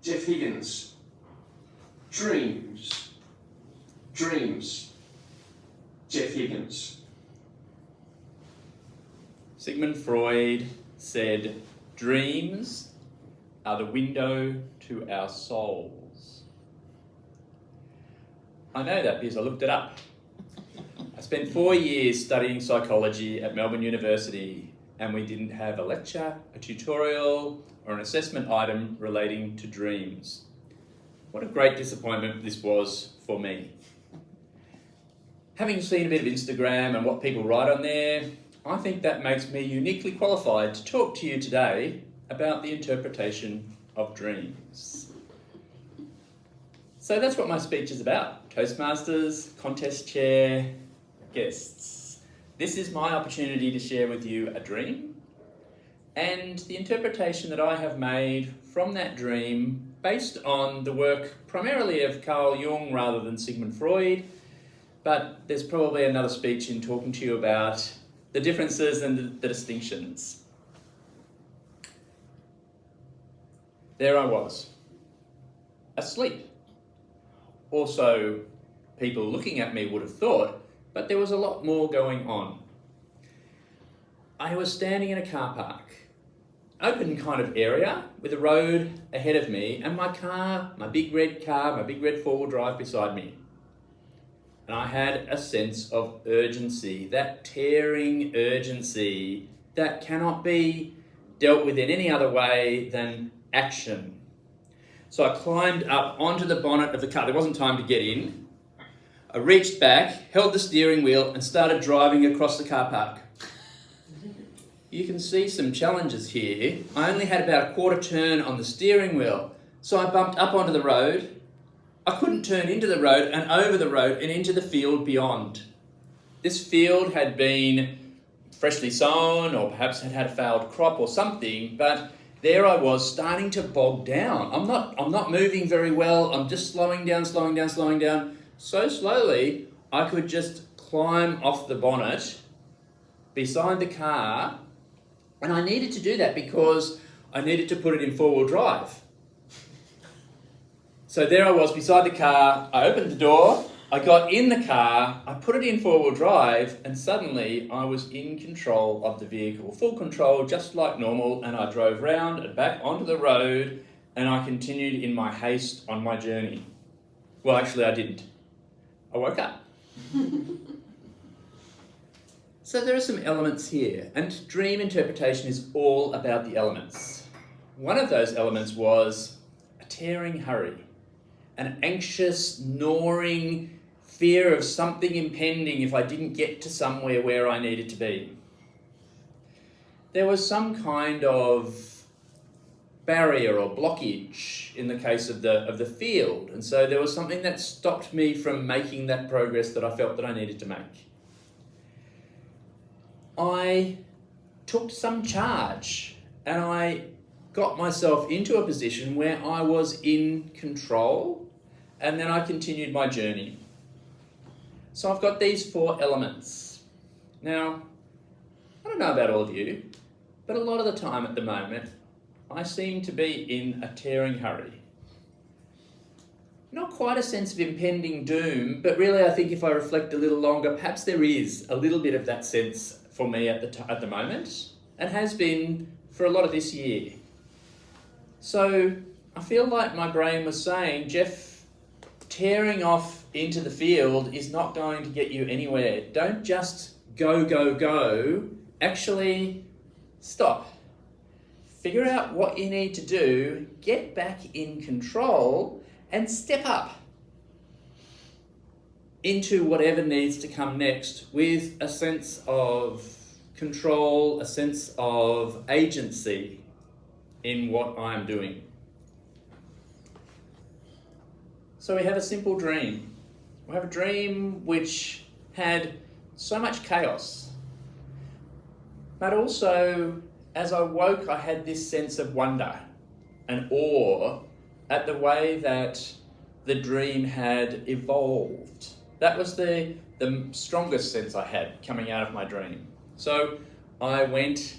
Geoff Higgins. Dreams. Dreams. Geoff Higgins. Sigmund Freud said, dreams are the window to our souls. I know that because I looked it up. I spent 4 years studying psychology at Melbourne University, and we didn't have a lecture, a tutorial, or an assessment item relating to dreams. What a great disappointment this was for me. Having seen a bit of Instagram and what people write on there, I think that makes me uniquely qualified to talk to you today about the interpretation of dreams. So that's what my speech is about. Toastmasters, contest chair, guests. This is my opportunity to share with you a dream and the interpretation that I have made from that dream based on the work primarily of Carl Jung rather than Sigmund Freud, but there's probably another speech in talking to you about the differences and the distinctions. There I was, asleep. Also, people looking at me would have thought, but there was a lot more going on. I was standing in a car park, open kind of area with a road ahead of me and my car, my big red four-wheel drive beside me. And I had a sense of urgency, that tearing urgency that cannot be dealt with in any other way than action. So I climbed up onto the bonnet of the car. There wasn't time to get in. I reached back, held the steering wheel and started driving across the car park. You can see some challenges here. I only had about a quarter turn on the steering wheel, so I bumped up onto the road. I couldn't turn into the road and over the road and into the field beyond. This field had been freshly sown or perhaps had had a failed crop or something, but there I was starting to bog down. I'm not moving very well. I'm just slowing down. So slowly I could just climb off the bonnet beside the car, and I needed to do that because I needed to put it in four-wheel drive. So there I was beside the car, I opened the door, I got in the car, I put it in four-wheel drive, and suddenly I was in control of the vehicle. Full control, just like normal, and I drove round and back onto the road, and I continued in my haste on my journey. Well, actually I didn't. I woke up. So there are some elements here, and dream interpretation is all about the elements. One of those elements was a tearing hurry. An anxious, gnawing fear of something impending if I didn't get to somewhere where I needed to be. There was some kind of barrier or blockage in the case of the field, and so there was something that stopped me from making that progress that I felt that I needed to make. I took some charge and I got myself into a position where I was in control, and then I continued my journey. So I've got these four elements. Now, I don't know about all of you, but a lot of the time at the moment, I seem to be in a tearing hurry. Not quite a sense of impending doom, but really I think if I reflect a little longer, perhaps there is a little bit of that sense for me at the moment, and has been for a lot of this year. So I feel like my brain was saying, Geoff, tearing off into the field is not going to get you anywhere. Don't just go. Actually, stop. Figure out what you need to do, get back in control, and step up into whatever needs to come next with a sense of control, a sense of agency in what I'm doing. So we have a simple dream. We have a dream which had so much chaos, but also as I woke, I had this sense of wonder and awe at the way that the dream had evolved. That was the strongest sense I had coming out of my dream. So I went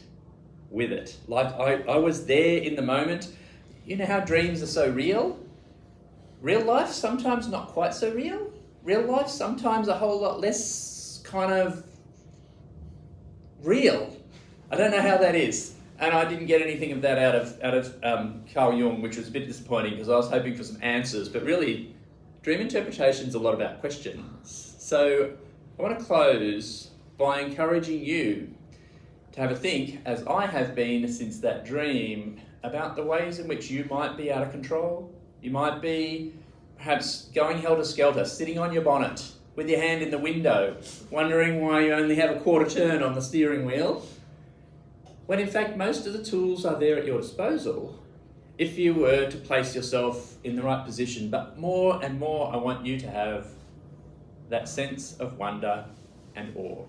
with it. Like I was there in the moment. You know how dreams are so real? Real life sometimes not quite so real. Real life sometimes a whole lot less kind of real. I don't know how that is. And I didn't get anything of that out of Carl Jung, which was a bit disappointing because I was hoping for some answers. But really, dream interpretation is a lot about questions. So I want to close by encouraging you to have a think, as I have been since that dream, about the ways in which you might be out of control. You might be perhaps going helter-skelter, sitting on your bonnet with your hand in the window, wondering why you only have a quarter turn on the steering wheel, when in fact most of the tools are there at your disposal if you were to place yourself in the right position. But more and more I want you to have that sense of wonder and awe.